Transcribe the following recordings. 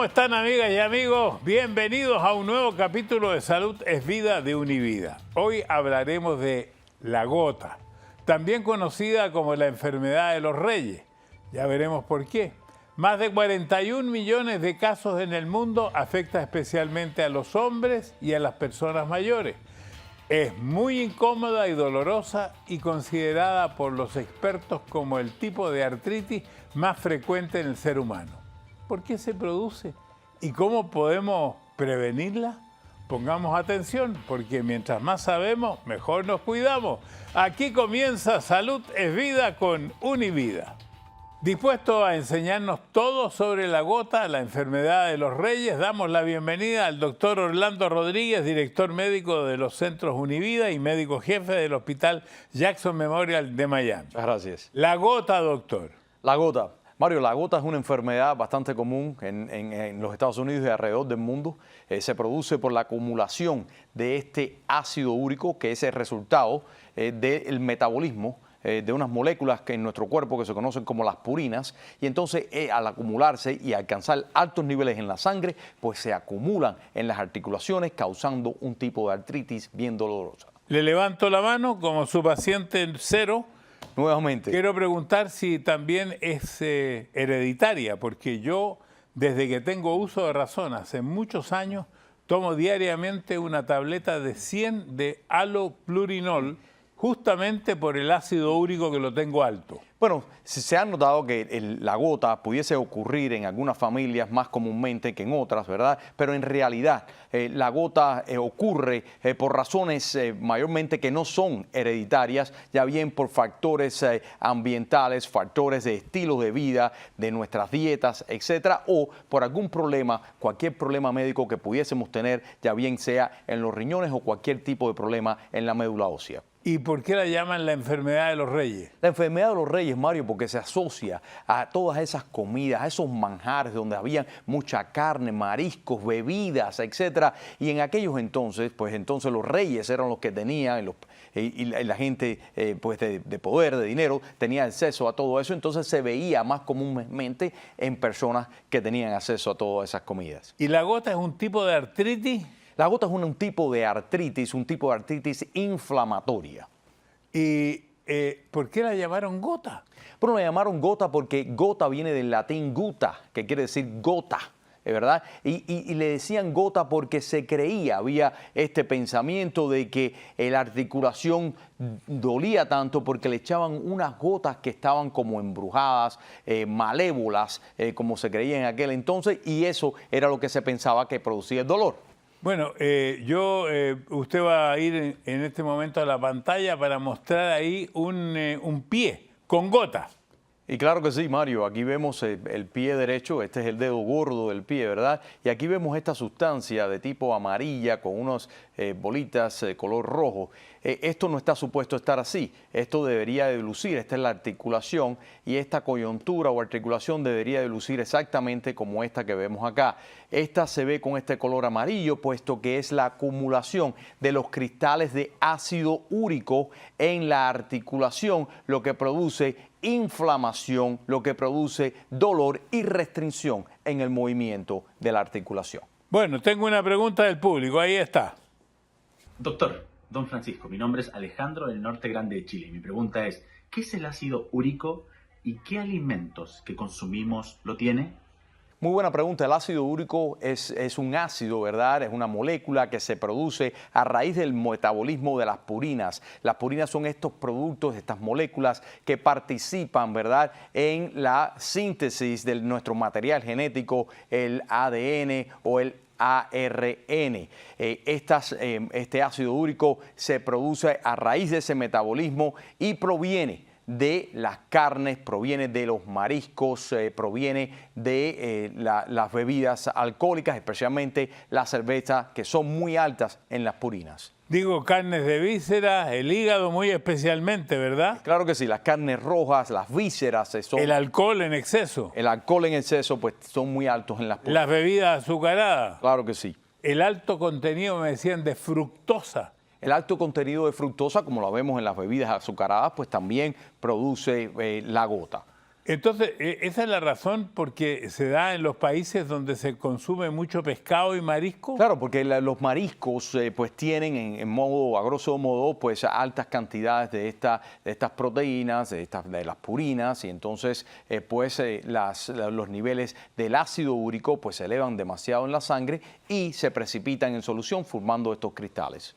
¿Cómo están, amigas y amigos? Bienvenidos a un nuevo capítulo de Salud es Vida de Univida. Hoy hablaremos de la gota, también conocida como la enfermedad de los reyes. Ya veremos por qué. Más de 41 millones de casos en el mundo afecta especialmente a los hombres y a las personas mayores. Es muy incómoda y dolorosa y considerada por los expertos como el tipo de artritis más frecuente en el ser humano. ¿Por qué se produce? ¿Y cómo podemos prevenirla? Pongamos atención, porque mientras más sabemos, mejor nos cuidamos. Aquí comienza Salud es Vida con Univida. Dispuesto a enseñarnos todo sobre la gota, la enfermedad de los reyes, damos la bienvenida al doctor Orlando Rodríguez, director médico de los centros Univida y médico jefe del Hospital Jackson Memorial de Miami. Muchas gracias. La gota, doctor. La gota. Mario, la gota es una enfermedad bastante común en los Estados Unidos y alrededor del mundo. Se produce por la acumulación de este ácido úrico, que es el resultado del metabolismo de unas moléculas que en nuestro cuerpo que se conocen como las purinas, y entonces al acumularse y alcanzar altos niveles en la sangre, pues se acumulan en las articulaciones causando un tipo de artritis bien dolorosa. Le levanto la mano como su paciente cero. Nuevamente. Quiero preguntar si también es hereditaria, porque yo, desde que tengo uso de razón, hace muchos años, tomo diariamente una tableta de 100 de aloplurinol, justamente por el ácido úrico que lo tengo alto. Bueno, se ha notado que la gota pudiese ocurrir en algunas familias más comúnmente que en otras, ¿verdad? Pero en realidad la gota ocurre por razones mayormente que no son hereditarias, ya bien por factores ambientales, factores de estilo de vida, de nuestras dietas, etcétera, o por algún problema, cualquier problema médico que pudiésemos tener, ya bien sea en los riñones o cualquier tipo de problema en la médula ósea. ¿Y por qué la llaman la enfermedad de los reyes? La enfermedad de los reyes, Mario, porque se asocia a todas esas comidas, a esos manjares donde había mucha carne, mariscos, bebidas, etcétera. Y en aquellos entonces, pues entonces los reyes eran los que tenían, y la gente pues de poder, de dinero, tenía acceso a todo eso. Entonces se veía más comúnmente en personas que tenían acceso a todas esas comidas. ¿Y la gota es un tipo de artritis? La gota es un tipo de artritis inflamatoria. ¿Y por qué la llamaron gota? Bueno, la llamaron gota porque gota viene del latín guta, que quiere decir gota, ¿verdad? Y le decían gota porque se creía, había este pensamiento de que la articulación dolía tanto porque le echaban unas gotas que estaban como embrujadas, malévolas, como se creía en aquel entonces, y eso era lo que se pensaba que producía el dolor. Bueno, usted va a ir en este momento a la pantalla para mostrar ahí un pie con gotas. Y claro que sí, Mario, aquí vemos el pie derecho, este es el dedo gordo del pie, ¿verdad? Y aquí vemos esta sustancia de tipo amarilla con unas bolitas de color rojo. Esto no está supuesto estar así, esto debería de lucir, esta es la articulación y esta coyuntura o articulación debería de lucir exactamente como esta que vemos acá. Esta se ve con este color amarillo puesto que es la acumulación de los cristales de ácido úrico en la articulación, lo que produce inflamación, lo que produce dolor y restricción en el movimiento de la articulación. Bueno, tengo una pregunta del público, ahí está. Doctor, don Francisco, mi nombre es Alejandro del Norte Grande de Chile. Mi pregunta es, ¿qué es el ácido úrico y qué alimentos que consumimos lo tiene? Muy buena pregunta. El ácido úrico es un ácido, ¿verdad? Es una molécula que se produce a raíz del metabolismo de las purinas. Las purinas son estos productos, estas moléculas que participan, ¿verdad?, en la síntesis de nuestro material genético, el ADN o el ARN. Este ácido úrico se produce a raíz de ese metabolismo y proviene de las carnes, proviene de los mariscos, proviene de las bebidas alcohólicas, especialmente la cerveza, que son muy altas en las purinas. Digo, carnes de vísceras, el hígado muy especialmente, ¿verdad? Claro que sí, las carnes rojas, las vísceras. El alcohol en exceso. El alcohol en exceso, pues son muy altos en las purinas. Las bebidas azucaradas. Claro que sí. El alto contenido, me decían, de fructosa. El alto contenido de fructosa, como lo vemos en las bebidas azucaradas, pues también produce la gota. Entonces, esa es la razón porque se da en los países donde se consume mucho pescado y marisco. Claro, porque los mariscos pues tienen en modo, a grosso modo, pues altas cantidades de estas proteínas, de las purinas, y entonces los niveles del ácido úrico pues se elevan demasiado en la sangre y se precipitan en solución formando estos cristales.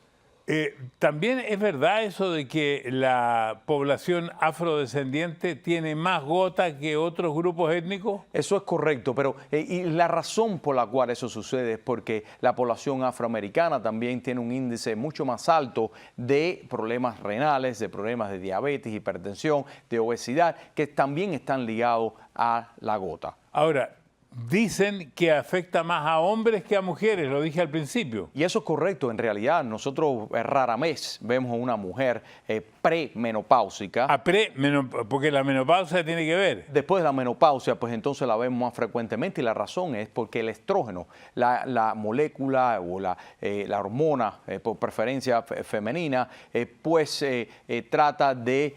También es verdad eso de que la población afrodescendiente tiene más gota que otros grupos étnicos. Eso es correcto, pero y la razón por la cual eso sucede es porque la población afroamericana también tiene un índice mucho más alto de problemas renales, de problemas de diabetes, hipertensión, de obesidad, que también están ligados a la gota. Ahora, dicen que afecta más a hombres que a mujeres, lo dije al principio. Y eso es correcto, en realidad nosotros rara vez vemos a una mujer premenopáusica. Porque la menopausia tiene que ver. Después de la menopausia, pues entonces la vemos más frecuentemente y la razón es porque el estrógeno, la molécula o la hormona por preferencia femenina, trata de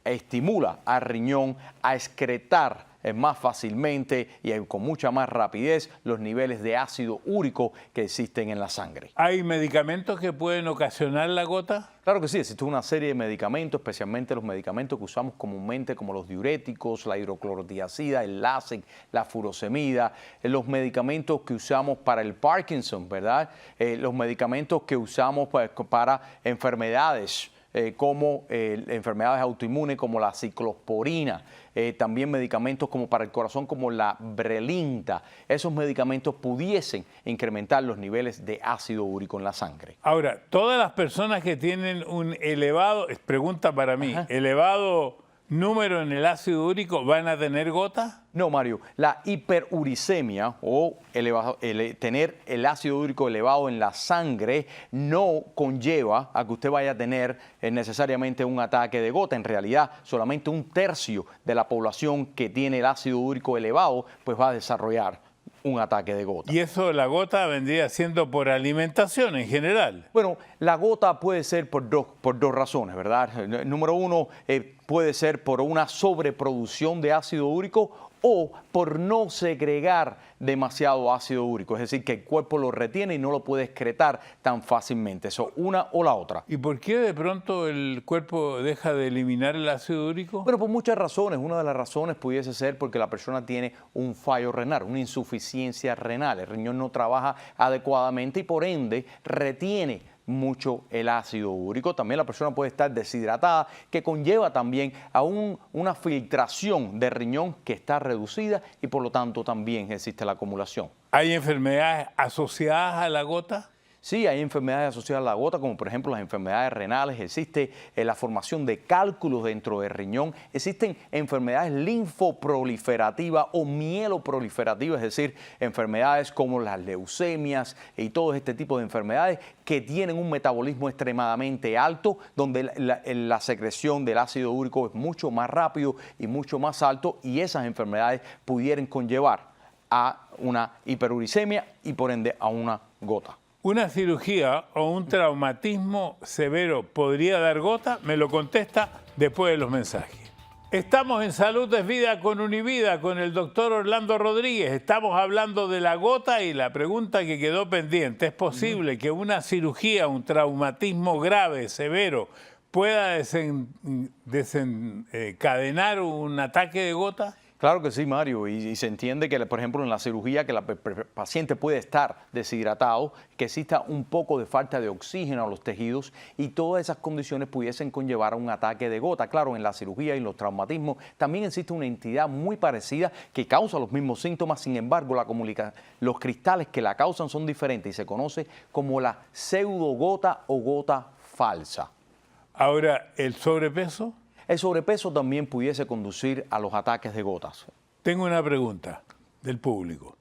estimula al riñón a excretar más fácilmente y con mucha más rapidez los niveles de ácido úrico que existen en la sangre. ¿Hay medicamentos que pueden ocasionar la gota? Claro que sí, existe una serie de medicamentos, especialmente los medicamentos que usamos comúnmente como los diuréticos, la hidroclorotiazida, el Lasix, la furosemida, los medicamentos que usamos para el Parkinson, ¿verdad? Los medicamentos que usamos para enfermedades como enfermedades autoinmunes como la ciclosporina, también medicamentos como para el corazón como la Brelinta. Esos medicamentos pudiesen incrementar los niveles de ácido úrico en la sangre. Ahora, todas las personas que tienen un elevado, pregunta para mí, elevado número en el ácido úrico, ¿van a tener gota? No, Mario, la hiperuricemia o tener el ácido úrico elevado en la sangre no conlleva a que usted vaya a tener necesariamente un ataque de gota. En realidad, solamente 1/3 de la población que tiene el ácido úrico elevado pues va a desarrollar un ataque de gota. ¿Y eso, la gota vendría siendo por alimentación en general? Bueno, la gota puede ser por dos razones, ¿verdad? Número uno, puede ser por una sobreproducción de ácido úrico o por no segregar demasiado ácido úrico, es decir, que el cuerpo lo retiene y no lo puede excretar tan fácilmente. Eso, una o la otra. ¿Y por qué de pronto el cuerpo deja de eliminar el ácido úrico? Bueno, por muchas razones. Una de las razones pudiese ser porque la persona tiene un fallo renal, una insuficiencia renal. El riñón no trabaja adecuadamente y por ende retiene mucho el ácido úrico. También la persona puede estar deshidratada, que conlleva también a una filtración de riñón que está reducida y por lo tanto también existe la acumulación. ¿Hay enfermedades asociadas a la gota? Sí, hay enfermedades asociadas a la gota, como por ejemplo las enfermedades renales, existe la formación de cálculos dentro del riñón, existen enfermedades linfoproliferativas o mieloproliferativas, es decir, enfermedades como las leucemias y todo este tipo de enfermedades que tienen un metabolismo extremadamente alto, donde la secreción del ácido úrico es mucho más rápido y mucho más alto, y esas enfermedades pudieran conllevar a una hiperuricemia y por ende a una gota. ¿Una cirugía o un traumatismo severo podría dar gota? Me lo contesta después de los mensajes. Estamos en Salud es Vida con Univida, con el doctor Orlando Rodríguez. Estamos hablando de la gota y la pregunta que quedó pendiente. ¿Es posible que una cirugía, un traumatismo grave, severo, pueda desencadenar un ataque de gota? Claro que sí, Mario, y se entiende que, por ejemplo, en la cirugía que el paciente puede estar deshidratado, que exista un poco de falta de oxígeno a los tejidos y todas esas condiciones pudiesen conllevar a un ataque de gota. Claro, en la cirugía y en los traumatismos también existe una entidad muy parecida que causa los mismos síntomas, sin embargo, los cristales que la causan son diferentes y se conoce como la pseudogota o gota falsa. Ahora, ¿el sobrepeso? El sobrepeso también pudiese conducir a los ataques de gotas. Tengo una pregunta del público.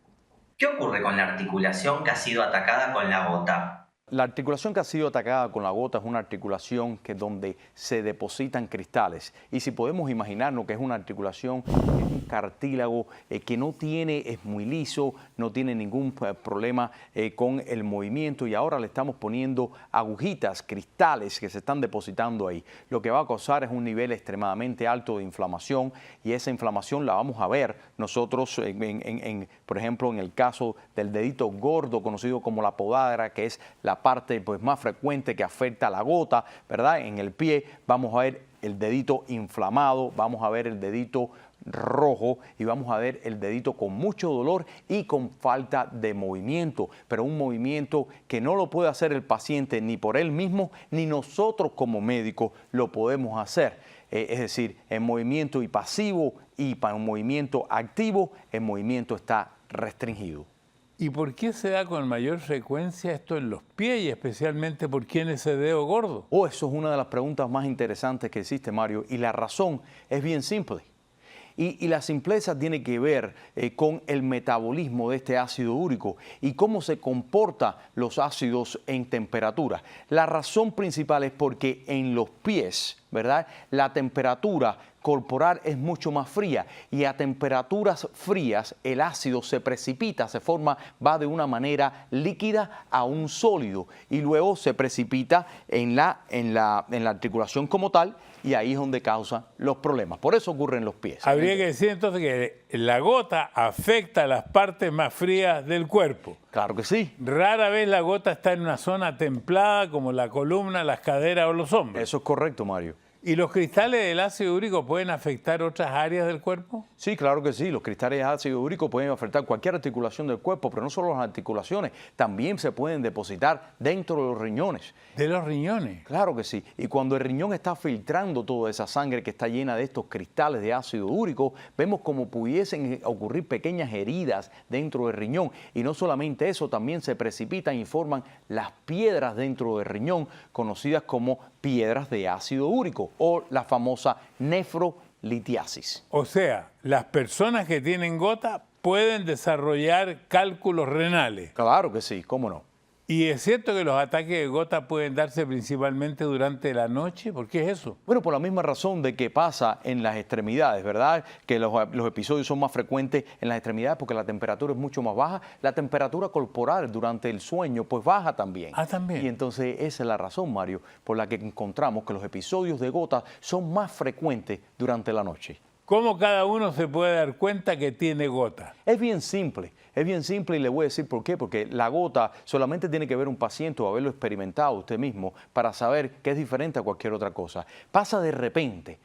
¿Qué ocurre con la articulación que ha sido atacada con la gota? La articulación que ha sido atacada con la gota es una articulación donde se depositan cristales. Y si podemos imaginarnos que es una articulación, es un cartílago que no tiene, es muy liso, no tiene ningún problema con el movimiento, y ahora le estamos poniendo agujitas, cristales que se están depositando ahí. Lo que va a causar es un nivel extremadamente alto de inflamación, y esa inflamación la vamos a ver nosotros, por ejemplo, en el caso del dedito gordo, conocido como la podagra, que es la parte pues más frecuente que afecta a la gota, ¿verdad? En el pie vamos a ver el dedito inflamado, vamos a ver el dedito rojo y vamos a ver el dedito con mucho dolor y con falta de movimiento, pero un movimiento que no lo puede hacer el paciente ni por él mismo, ni nosotros como médicos lo podemos hacer. Es decir, en movimiento y pasivo, y para un movimiento activo, el movimiento está restringido. ¿Y por qué se da con mayor frecuencia esto en los pies, y especialmente por qué en ese dedo gordo? Oh, eso es una de las preguntas más interesantes que existe, Mario, y la razón es bien simple. Y la simpleza tiene que ver con el metabolismo de este ácido úrico y cómo se comportan los ácidos en temperatura. La razón principal es porque en los pies, ¿verdad?, la temperatura corporal es mucho más fría, y a temperaturas frías el ácido se precipita, se forma, va de una manera líquida a un sólido, y luego se precipita en la articulación como tal, y ahí es donde causan los problemas. Por eso ocurre en los pies. Habría que decir entonces que la gota afecta a las partes más frías del cuerpo. Claro que sí. Rara vez la gota está en una zona templada como la columna, las caderas o los hombros. Eso es correcto, Mario. ¿Y los cristales del ácido úrico pueden afectar otras áreas del cuerpo? Sí, claro que sí. Los cristales de ácido úrico pueden afectar cualquier articulación del cuerpo, pero no solo las articulaciones, también se pueden depositar dentro de los riñones. ¿De los riñones? Claro que sí. Y cuando el riñón está filtrando toda esa sangre que está llena de estos cristales de ácido úrico, vemos como pudiesen ocurrir pequeñas heridas dentro del riñón. Y no solamente eso, también se precipitan y forman las piedras dentro del riñón, conocidas como piedras de ácido úrico, o la famosa nefrolitiasis. O sea, las personas que tienen gota pueden desarrollar cálculos renales. Claro que sí, cómo no. ¿Y es cierto que los ataques de gota pueden darse principalmente durante la noche? ¿Por qué es eso? Bueno, por la misma razón de que pasa en las extremidades, ¿verdad? Que los episodios son más frecuentes en las extremidades porque la temperatura es mucho más baja. La temperatura corporal durante el sueño pues baja también. Ah, también. Y entonces esa es la razón, Mario, por la que encontramos que los episodios de gota son más frecuentes durante la noche. ¿Cómo cada uno se puede dar cuenta que tiene gota? Es bien simple y le voy a decir por qué. Porque la gota solamente tiene que ver un paciente o haberlo experimentado usted mismo para saber que es diferente a cualquier otra cosa. Pasa de repente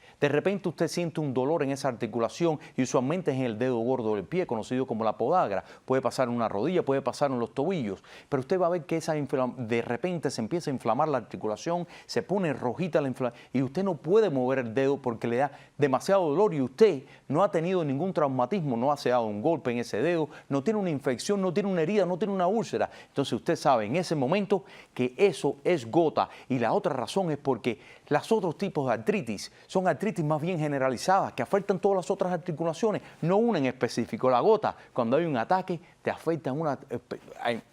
usted siente un dolor en esa articulación, y usualmente es en el dedo gordo del pie, conocido como la podagra. Puede pasar en una rodilla, puede pasar en los tobillos, pero usted va a ver que de repente se empieza a inflamar la articulación, se pone rojita la inflamación y usted no puede mover el dedo porque le da demasiado dolor, y usted no ha tenido ningún traumatismo, no se ha dado un golpe en ese dedo, no tiene una infección, no tiene una herida, no tiene una úlcera. Entonces usted sabe en ese momento que eso es gota. Y la otra razón es porque los otros tipos de artritis son artritis más bien generalizadas que afectan todas las otras articulaciones, no una en específico. La gota, cuando hay un ataque, te afecta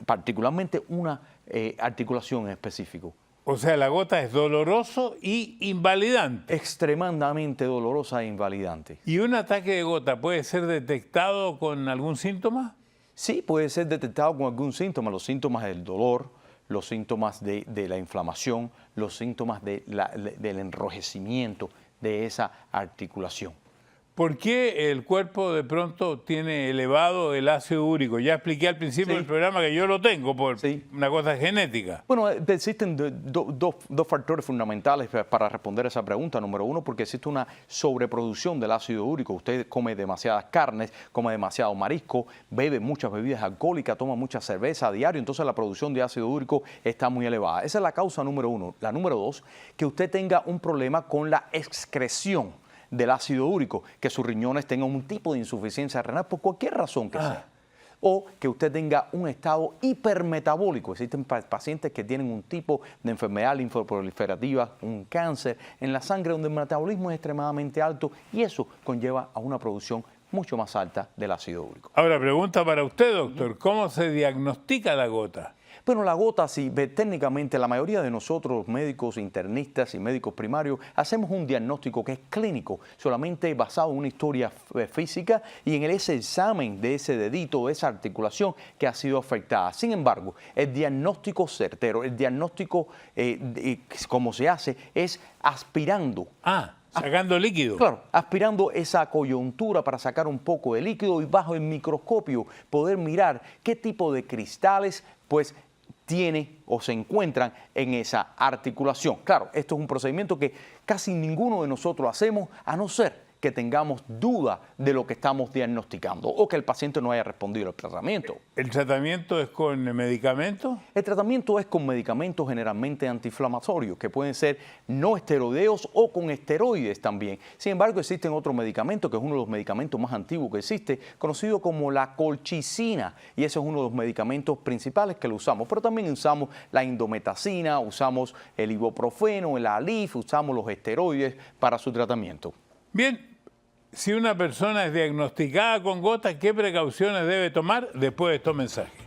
particularmente una articulación en específico. O sea, la gota es doloroso y invalidante. Extremadamente dolorosa e invalidante. ¿Y un ataque de gota puede ser detectado con algún síntoma? Sí, puede ser detectado con algún síntoma. Los síntomas del dolor, los síntomas de la inflamación, los síntomas del enrojecimiento de esa articulación. ¿Por qué el cuerpo de pronto tiene elevado el ácido úrico? Ya expliqué al principio del programa que yo lo tengo por una cosa genética. Bueno, existen dos factores fundamentales para responder a esa pregunta. Número uno, porque existe una sobreproducción del ácido úrico. Usted come demasiadas carnes, come demasiado marisco, bebe muchas bebidas alcohólicas, toma mucha cerveza a diario, entonces la producción de ácido úrico está muy elevada. Esa es la causa número uno. La número dos, que usted tenga un problema con la excreción del ácido úrico, que sus riñones tengan un tipo de insuficiencia renal por cualquier razón que sea. O que usted tenga un estado hipermetabólico. Existen pacientes que tienen un tipo de enfermedad linfoproliferativa, un cáncer en la sangre donde el metabolismo es extremadamente alto, y eso conlleva a una producción mucho más alta del ácido úrico. Ahora, pregunta para usted, doctor, ¿cómo se diagnostica la gota? Bueno, la gota, sí, técnicamente la mayoría de nosotros, médicos internistas y médicos primarios, hacemos un diagnóstico que es clínico, solamente basado en una historia física y en ese examen de ese dedito, de esa articulación que ha sido afectada. Sin embargo, el diagnóstico certero, el diagnóstico como se hace, es aspirando. Sacando líquido. Claro, aspirando esa coyuntura para sacar un poco de líquido y bajo el microscopio poder mirar qué tipo de cristales pues tiene o se encuentran en esa articulación. Claro, esto es un procedimiento que casi ninguno de nosotros hacemos a no ser que tengamos duda de lo que estamos diagnosticando o que el paciente no haya respondido al tratamiento. ¿El tratamiento es con medicamentos? El tratamiento es con medicamentos generalmente antiinflamatorios, que pueden ser no esteroideos o con esteroides también. Sin embargo, existen otros medicamentos, que es uno de los medicamentos más antiguos que existe, conocido como la colchicina, y ese es uno de los medicamentos principales que lo usamos. Pero también usamos la indometacina, usamos el ibuprofeno, el Alif, usamos los esteroides para su tratamiento. Bien, si una persona es diagnosticada con gota, ¿qué precauciones debe tomar después de estos mensajes?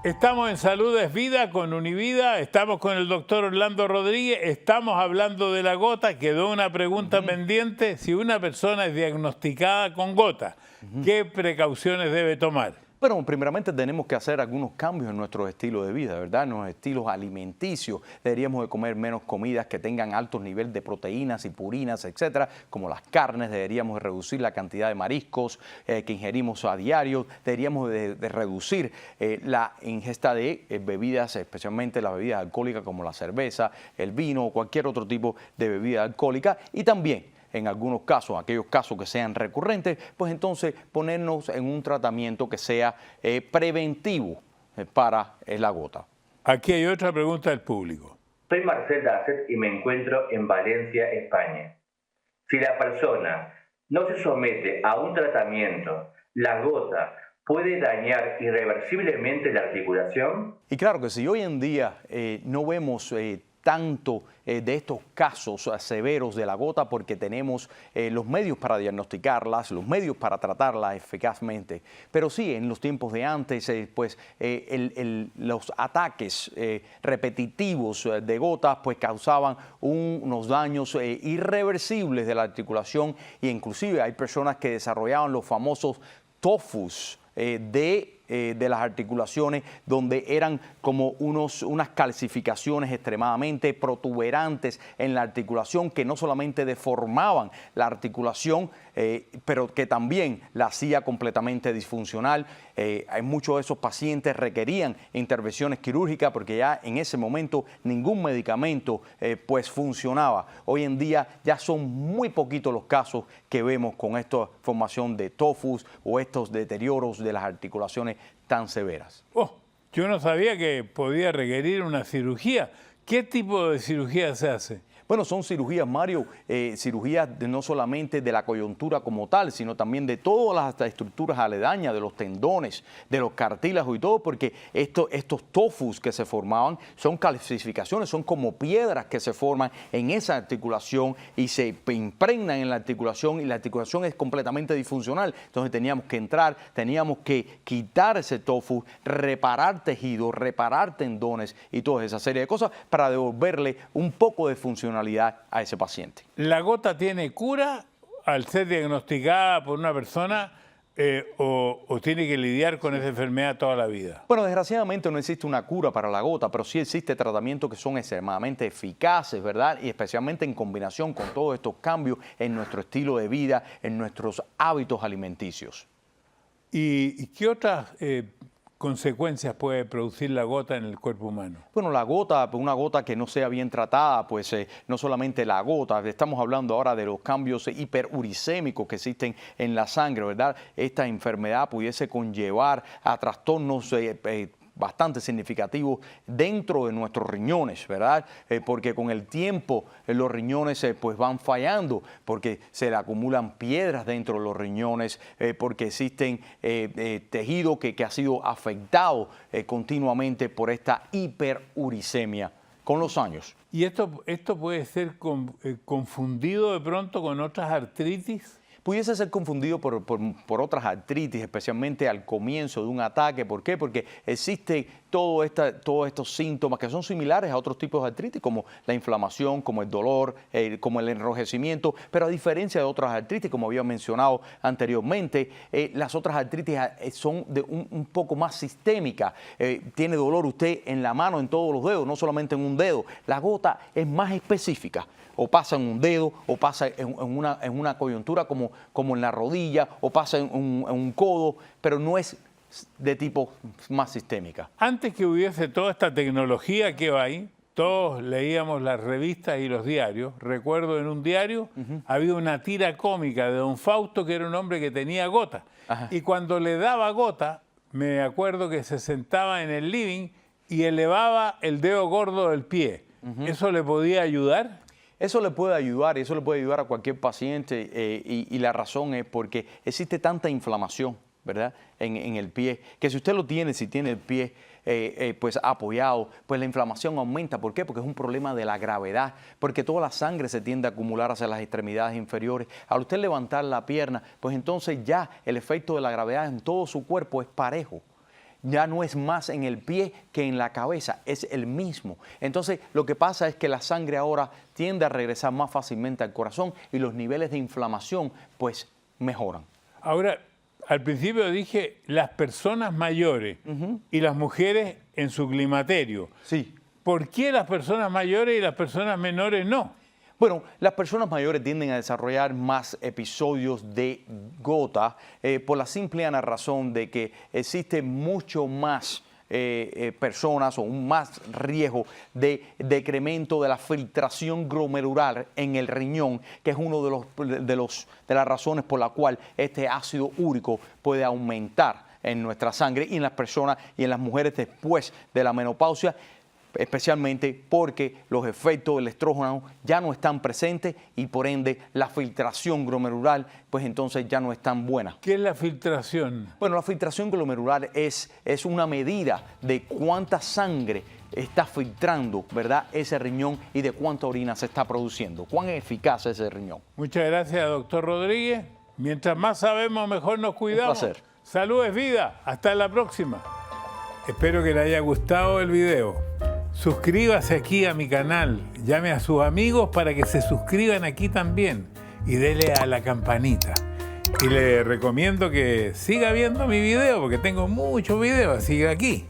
Estamos en Salud es Vida con Univida, estamos con el doctor Orlando Rodríguez, estamos hablando de la gota. Quedó una pregunta pendiente: si una persona es diagnosticada con gota, ¿qué precauciones debe tomar? Bueno, primeramente tenemos que hacer algunos cambios en nuestro estilo de vida, ¿verdad? En nuestros estilos alimenticios. Deberíamos de comer menos comidas que tengan altos niveles de proteínas y purinas, etcétera, como las carnes. Deberíamos de reducir la cantidad de mariscos que ingerimos a diario. Deberíamos de reducir la ingesta de bebidas, especialmente las bebidas alcohólicas como la cerveza, el vino o cualquier otro tipo de bebida alcohólica. Y también, en algunos casos, aquellos casos que sean recurrentes, pues entonces ponernos en un tratamiento que sea preventivo para la gota. Aquí hay otra pregunta del público. Soy Marcel Dasset y me encuentro en Valencia, España. Si la persona no se somete a un tratamiento, la gota puede dañar irreversiblemente la articulación. Y claro que si hoy en día no vemos tanto de estos casos severos de la gota porque tenemos los medios para diagnosticarlas, los medios para tratarlas eficazmente. Pero sí, en los tiempos de antes, los ataques repetitivos de gotas pues causaban unos daños irreversibles de la articulación, e inclusive hay personas que desarrollaban los famosos TOFUs de las articulaciones, donde eran como unas calcificaciones extremadamente protuberantes en la articulación que no solamente deformaban la articulación, pero que también la hacía completamente disfuncional. Muchos de esos pacientes requerían intervenciones quirúrgicas porque ya en ese momento ningún medicamento pues funcionaba. Hoy en día ya son muy poquitos los casos que vemos con esta formación de TOFUs o estos deterioros de las articulaciones tan severas. Yo no sabía que podía requerir una cirugía. ¿Qué tipo de cirugía se hace? Bueno, son cirugías, Mario, cirugías no solamente de la coyuntura como tal, sino también de todas las estructuras aledañas, de los tendones, de los cartílagos y todo, porque estos tofus que se formaban son calcificaciones, son como piedras que se forman en esa articulación y se impregnan en la articulación, y la articulación es completamente disfuncional. Entonces teníamos que entrar, teníamos que quitar ese tofu, reparar tejidos, reparar tendones y toda esa serie de cosas para devolverle un poco de funcionalidad a ese paciente. ¿La gota tiene cura al ser diagnosticada por una persona o tiene que lidiar con esa enfermedad toda la vida? Bueno, desgraciadamente no existe una cura para la gota, pero sí existe tratamientos que son extremadamente eficaces, ¿verdad? Y especialmente en combinación con todos estos cambios en nuestro estilo de vida, en nuestros hábitos alimenticios. ¿Y qué otras consecuencias puede producir la gota en el cuerpo humano? Bueno, la gota, una gota que no sea bien tratada, pues no solamente la gota, estamos hablando ahora de los cambios hiperuricémicos que existen en la sangre, ¿verdad? Esta enfermedad pudiese conllevar a trastornos bastante significativos dentro de nuestros riñones, ¿verdad? Porque con el tiempo los riñones pues van fallando, porque se le acumulan piedras dentro de los riñones, porque existen tejido que ha sido afectado continuamente por esta hiperuricemia con los años. ¿Y esto puede ser confundido de pronto con otras artritis? Pudiese ser confundido por otras artritis, especialmente al comienzo de un ataque. ¿Por qué? Porque existe todos estos síntomas que son similares a otros tipos de artritis, como la inflamación, como el dolor, como el enrojecimiento, pero a diferencia de otras artritis, como había mencionado anteriormente, las otras artritis son un poco más sistémicas. Tiene dolor usted en la mano, en todos los dedos, no solamente en un dedo. La gota es más específica. O pasa en un dedo, o pasa en una coyuntura como en la rodilla, o pasa en un codo, pero no es de tipo más sistémica. Antes que hubiese toda esta tecnología que va ahí, todos leíamos las revistas y los diarios. Recuerdo en un diario había una tira cómica de don Fausto, que era un hombre que tenía gota. Ajá. Y cuando le daba gota, me acuerdo que se sentaba en el living y elevaba el dedo gordo del pie. ¿Eso le podía ayudar? Eso le puede ayudar, y eso le puede ayudar a cualquier paciente, y la razón es porque existe tanta inflamación, ¿verdad?, en el pie, que si usted lo tiene, si tiene el pie pues apoyado, pues la inflamación aumenta. ¿Por qué? Porque es un problema de la gravedad, porque toda la sangre se tiende a acumular hacia las extremidades inferiores. Al usted levantar la pierna, pues entonces ya el efecto de la gravedad en todo su cuerpo es parejo. Ya no es más en el pie que en la cabeza, es el mismo. Entonces, lo que pasa es que la sangre ahora tiende a regresar más fácilmente al corazón y los niveles de inflamación, pues, mejoran. Ahora, al principio dije las personas mayores y las mujeres en su climaterio. Sí. ¿Por qué las personas mayores y las personas menores no? Bueno, las personas mayores tienden a desarrollar más episodios de gota por la simple razón de que existe mucho más personas o un más riesgo de decremento de la filtración glomerular en el riñón, que es uno de las razones por la cual este ácido úrico puede aumentar en nuestra sangre y en las personas y en las mujeres después de la menopausia, especialmente porque los efectos del estrógeno ya no están presentes y por ende la filtración glomerular pues entonces ya no es tan buena. ¿Qué es la filtración? Bueno, la filtración glomerular es una medida de cuánta sangre está filtrando, ¿verdad?, ese riñón y de cuánta orina se está produciendo, cuán eficaz es ese riñón. Muchas gracias, doctor Rodríguez. Mientras más sabemos, mejor nos cuidamos. Un placer. Salud es vida. Hasta la próxima. Espero que le haya gustado el video. Suscríbase aquí a mi canal, llame a sus amigos para que se suscriban aquí también y dele a la campanita. Y le recomiendo que siga viendo mi video porque tengo muchos videos, siga aquí.